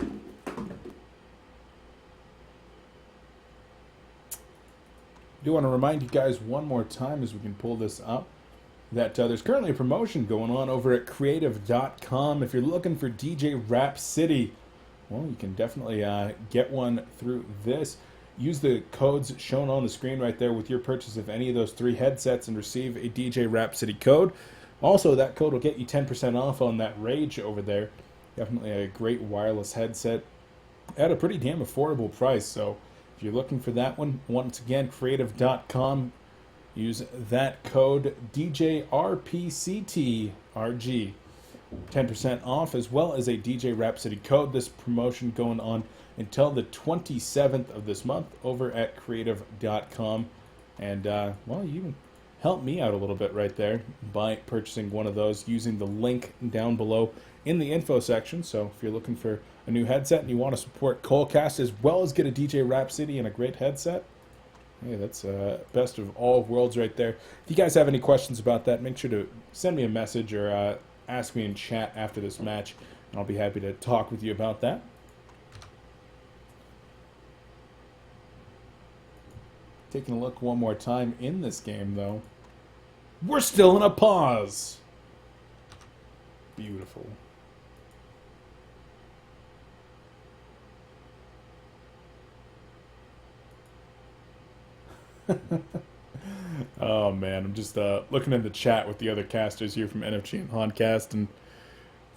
do want to remind you guys one more time as we can pull this up that there's currently a promotion going on over at creative.com. If you're looking for DJ Rhapsody, well, you can definitely get one through this. Use the codes shown on the screen right there with your purchase of any of those 3 headsets and receive a DJ Rhapsody code. Also, that code will get you 10% off on that Rage over there. Definitely a great wireless headset at a pretty damn affordable price. So if you're looking for that one, once again, creative.com. Use that code DJRPCTRG. 10% off, as well as a DJ Rhapsody code. This promotion going on until the 27th of this month over at creative.com. And, well, you can help me out a little bit right there by purchasing one of those using the link down below in the info section. So if you're looking for a new headset and you want to support Colecast as well as get a DJ Rhapsody and a great headset, hey, that's best of all worlds right there. If you guys have any questions about that, make sure to send me a message or ask me in chat after this match, and I'll be happy to talk with you about that. Taking a look one more time in this game, though. We're still in a pause. Beautiful. Oh man, I'm just looking in the chat with the other casters here from NFG and Honcast, and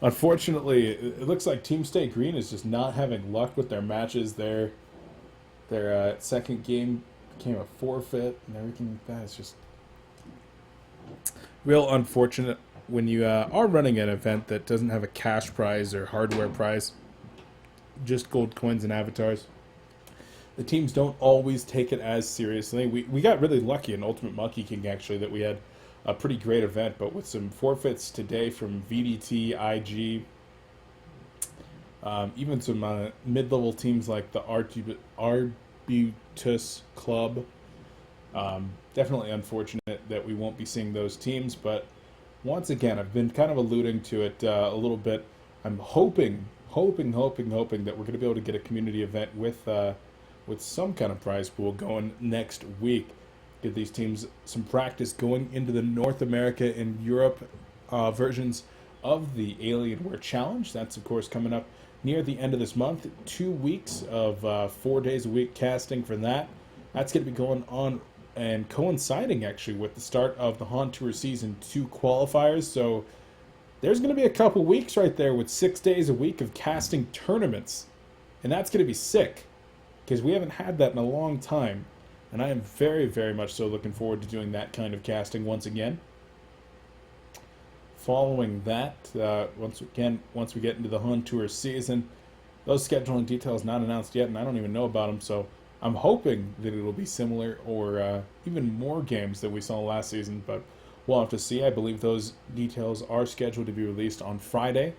unfortunately, it looks like Team Stay Green is just not having luck with their matches. Their second game became a forfeit and everything like that. It's just real unfortunate when you are running an event that doesn't have a cash prize or hardware prize, just gold coins and avatars. The teams don't always take it as seriously. We got really lucky in Ultimate Monkey King, actually, that we had a pretty great event, but with some forfeits today from VDT, IG, even some mid-level teams like the Arbutus Club. Definitely unfortunate that we won't be seeing those teams, but once again, I've been kind of alluding to it a little bit. I'm hoping that we're going to be able to get a community event with some kind of prize pool going next week. Give these teams some practice going into the North America and Europe versions of the Alienware Challenge. That's, of course, coming up near the end of this month. 2 weeks of 4 days a week casting for that. That's going to be going on and coinciding, actually, with the start of the HON Tour Season 2 qualifiers. So there's going to be a couple weeks right there with 6 days a week of casting tournaments. And that's going to be sick, because we haven't had that in a long time. And I am very, very much so looking forward to doing that kind of casting once again. Following that, once we get into the HON Tour season, those scheduling details not announced yet, and I don't even know about them, so I'm hoping that it'll be similar or even more games that we saw last season, but we'll have to see. I believe those details are scheduled to be released on Friday.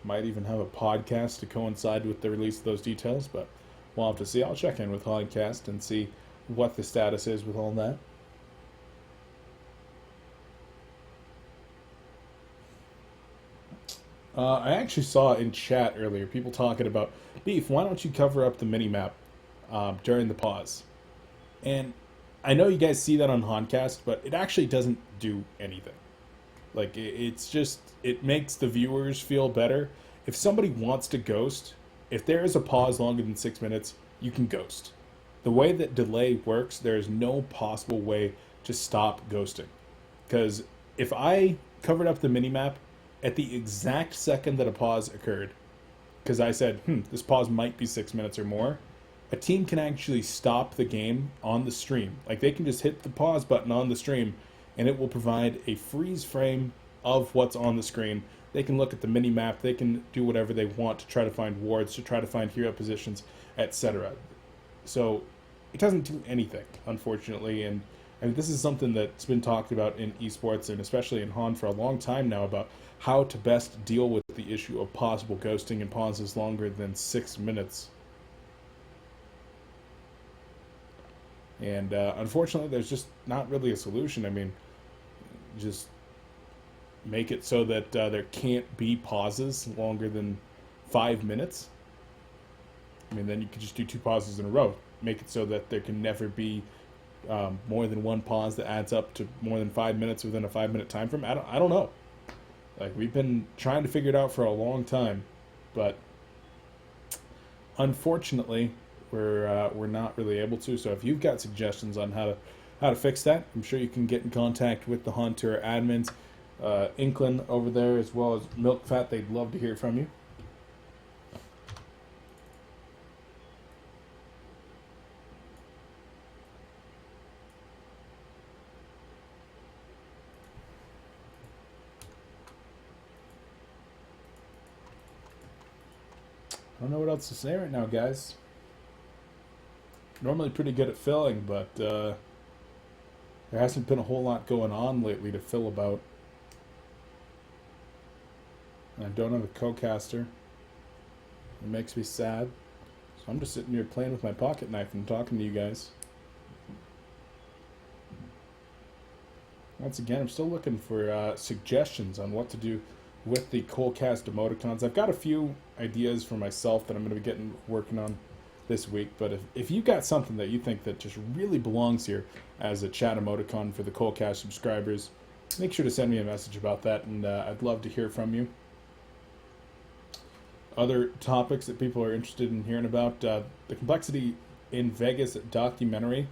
Might even have a podcast to coincide with the release of those details, but we'll have to see. I'll check in with Podcast and see what the status is with all that. I actually saw in chat earlier people talking about, Beef, why don't you cover up the mini-map during the pause? And I know you guys see that on Honcast, but it actually doesn't do anything. Like, it's just, it makes the viewers feel better. If somebody wants to ghost, if there is a pause longer than 6 minutes, you can ghost. The way that delay works, there is no possible way to stop ghosting. Because if I covered up the minimap at the exact second that a pause occurred, because I said, this pause might be 6 minutes or more, a team can actually stop the game on the stream. Like, they can just hit the pause button on the stream, and it will provide a freeze frame of what's on the screen. They can look at the mini-map, they can do whatever they want to try to find wards, to try to find hero positions, etc. So it doesn't do anything, unfortunately, and this is something that's been talked about in esports, and especially in HON for a long time now, about how to best deal with the issue of possible ghosting and pauses longer than 6 minutes. And unfortunately, there's just not really a solution. I mean, just make it so that there can't be pauses longer than 5 minutes. I mean, then you could just do 2 pauses in a row. Make it so that there can never be more than one pause that adds up to more than 5 minutes within a 5-minute time frame. I don't know. Like, we've been trying to figure it out for a long time, but unfortunately, we're not really able to. So if you've got suggestions on how to fix that, I'm sure you can get in contact with the HON Tour admins, Inklin over there, as well as Milk Fat. They'd love to hear from you. I don't know what else to say right now, guys. Normally pretty good at filling, but there hasn't been a whole lot going on lately to fill about. I don't have a co-caster. It makes me sad. So I'm just sitting here playing with my pocket knife and talking to you guys. Once again, I'm still looking for suggestions on what to do with the Colecast emoticons. I've got a few ideas for myself that I'm going to be working on this week, but if you've got something that you think that just really belongs here as a chat emoticon for the Colecast subscribers, make sure to send me a message about that, and I'd love to hear from you. Other topics that people are interested in hearing about, the Complexity in Vegas documentary.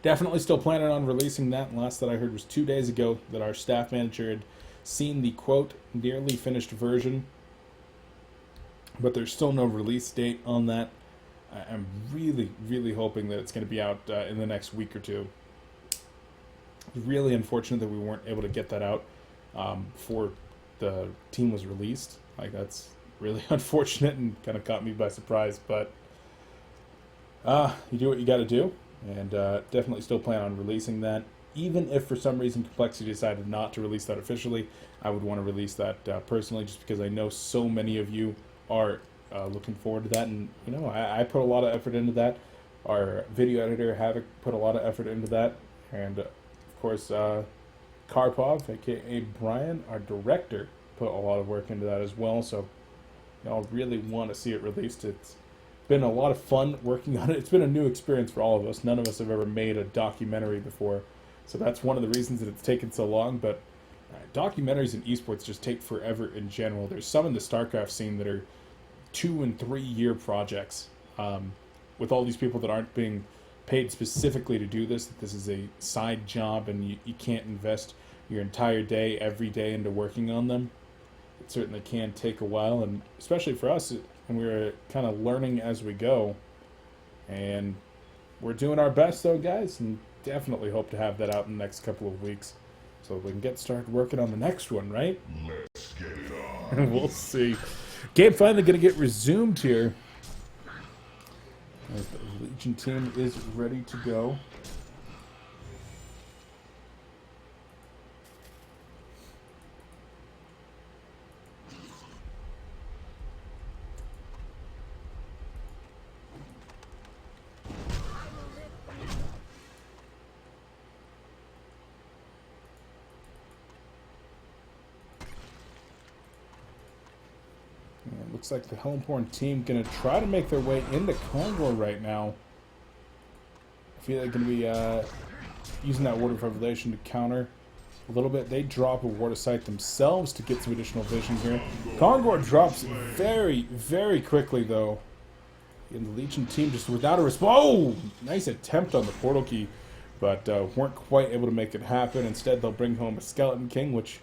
Definitely still planning on releasing that. Last that I heard was 2 days ago that our staff manager had seen the, quote, nearly finished version. But there's still no release date on that. I'm really, really hoping that it's going to be out in the next week or two. Really unfortunate that we weren't able to get that out before the team was released. Like, that's really unfortunate and kind of caught me by surprise. But you do what you got to do. And definitely still plan on releasing that. Even if for some reason Complexity decided not to release that officially, I would want to release that personally, just because I know so many of you are looking forward to that. And, you know, I put a lot of effort into that. Our video editor, Havoc, put a lot of effort into that. And, of course, Karpov, a.k.a. Brian, our director, put a lot of work into that as well. So, you know, I really want to see it released. It's been a lot of fun working on it. It's been a new experience for all of us. None of us have ever made a documentary before. So that's one of the reasons that it's taken so long. But documentaries in esports just take forever in general. There's some in the StarCraft scene that are 2 and 3 year projects. With all these people that aren't being paid specifically to do this, that this is a side job and you can't invest your entire day, every day into working on them. It certainly can take a while, and especially for us, and we're kind of learning as we go. And we're doing our best, though, guys, and definitely hope to have that out in the next couple of weeks so we can get started working on the next one, right? Let's get it on. We'll see. Game finally going to get resumed here as the Legion team is ready to go. And it looks like the Helmborn team going to try to make their way into Congo right now. I feel they're going to be using that Ward of Revelation to counter a little bit. They drop a Ward of Sight themselves to get some additional vision here. Congo drops very, very quickly, though. And the Legion team just without a response. Oh! Nice attempt on the portal key, but weren't quite able to make it happen. Instead, they'll bring home a Skeleton King, which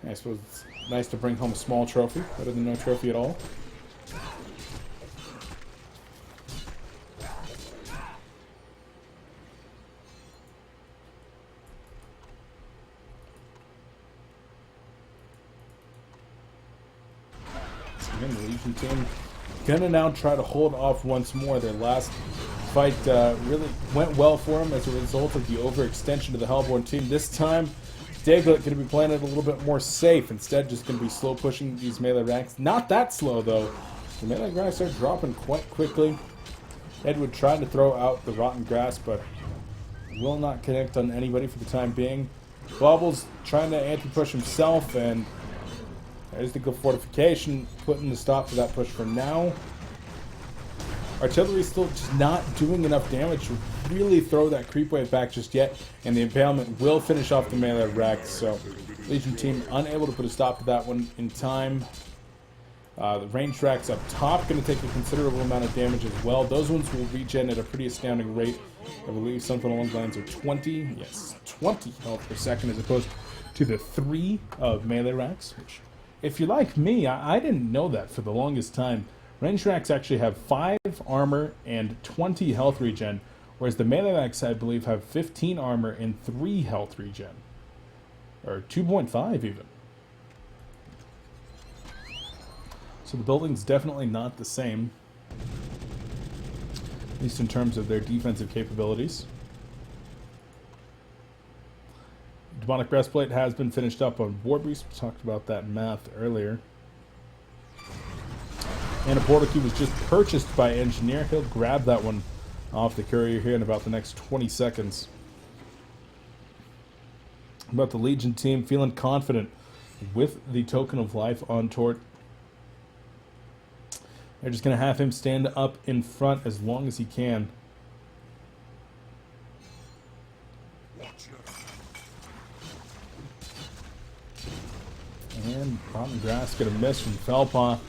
I suppose it's nice to bring home a small trophy. Better than no trophy at all. Again, the Legion team gonna now try to hold off once more. Their last fight really went well for them as a result of the overextension of the Hellborn team. This time, Diglett going to be playing it a little bit more safe. Instead, just going to be slow pushing these melee ranks. Not that slow, though. The melee ranks are dropping quite quickly. Edward trying to throw out the Rotten Grass, but will not connect on anybody for the time being. Bobbles trying to anti-push himself, and there's the good fortification, putting the stop to that push for now. Artillery still just not doing enough damage to really throw that creep wave back just yet, and the impalement will finish off the melee rack. So Legion team unable to put a stop to that one in time. The range racks up top going to take a considerable amount of damage as well. Those ones will regen at a pretty astounding rate. I believe something along the lines of 20, yes, 20 health per second, as opposed to the 3 of melee racks, which, if you're like me, I didn't know that for the longest time. Range racks actually have 5 armor and 20 health regen, whereas the melee racks, I believe, have 15 armor and 3 health regen. Or 2.5 even. So the building's definitely not the same, at least in terms of their defensive capabilities. Demonic Breastplate has been finished up on Warbeast. We talked about that math earlier. And a portal key was just purchased by Engineer. He'll grab that one off the courier here in about the next 20 seconds. About the Legion team, feeling confident with the Token of Life on Tort. They're just going to have him stand up in front as long as he can. Cotton Grass gonna miss from Felpaw.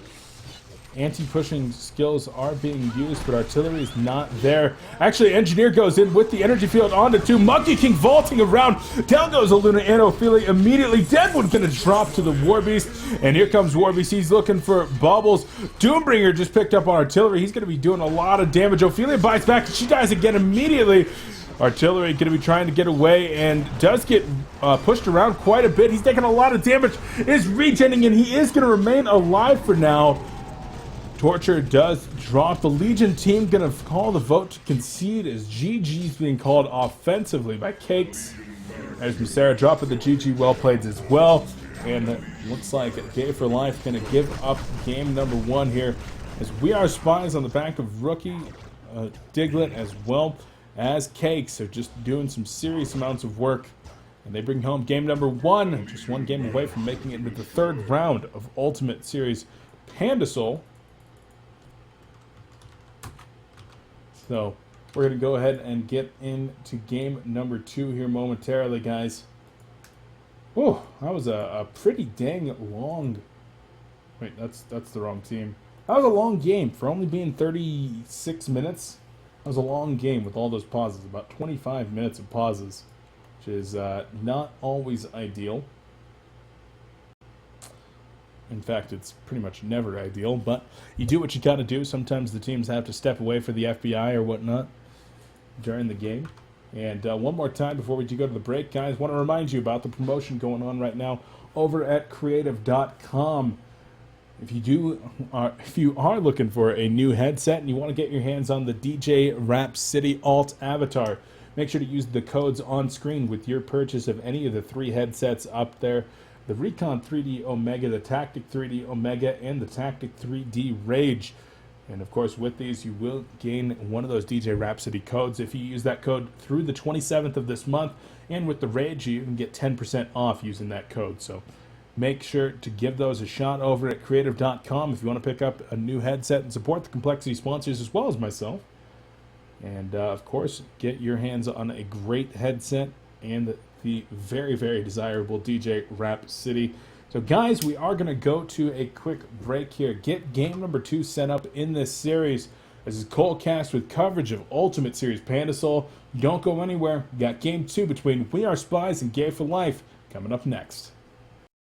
Anti-pushing skills are being used, but artillery is not there. Actually, Engineer goes in with the energy field onto 2. Monkey King vaulting around. Down goes Aluna and Ophelia immediately. Deadwood gonna drop to the Warbeast. And here comes Warbeast. He's looking for bubbles. Doombringer just picked up on artillery. He's gonna be doing a lot of damage. Ophelia bites back and she dies again immediately. Artillery going to be trying to get away and does get pushed around quite a bit. He's taking a lot of damage. Is regenerating and he is going to remain alive for now. Torture does drop. The Legion team going to call the vote to concede as GG's being called offensively by Cakes. There's Masera dropping the GG well played as well. And it looks like Gay for Life going to give up game number 1 here as we are Spies on the back of rookie Diglett as well as Cakes are just doing some serious amounts of work. And they bring home game number 1, just 1 game away from making it into the 3rd round of Ultimate Series Pandasoul. So we're going to go ahead and get into game number 2 here momentarily, guys. Oh, that was a pretty dang long... Wait, that's the wrong team. That was a long game for only being 36 minutes. That was a long game with all those pauses, about 25 minutes of pauses, which is not always ideal. In fact, it's pretty much never ideal, but you do what you gotta do. Sometimes the teams have to step away for the FBI or whatnot during the game. And one more time before we do go to the break, guys, want to remind you about the promotion going on right now over at creative.com. If you are looking for a new headset and you want to get your hands on the DJ Rhapsody Alt Avatar, make sure to use the codes on screen with your purchase of any of the 3 headsets up there. The Recon 3D Omega, the Tactic 3D Omega, and the Tactic 3D Rage. And of course, with these, you will gain one of those DJ Rhapsody codes if you use that code through the 27th of this month. And with the Rage, you can get 10% off using that code. So make sure to give those a shot over at creative.com if you want to pick up a new headset and support the Complexity sponsors as well as myself. And of course, get your hands on a great headset and the very, very desirable DJ Rhapsody. So guys, we are going to go to a quick break here. Get game number 2 set up in this series. This is Coldcast with coverage of Ultimate Series Pandasoul. Don't go anywhere. We got game 2 between We Are Spies and Gay for Life coming up next.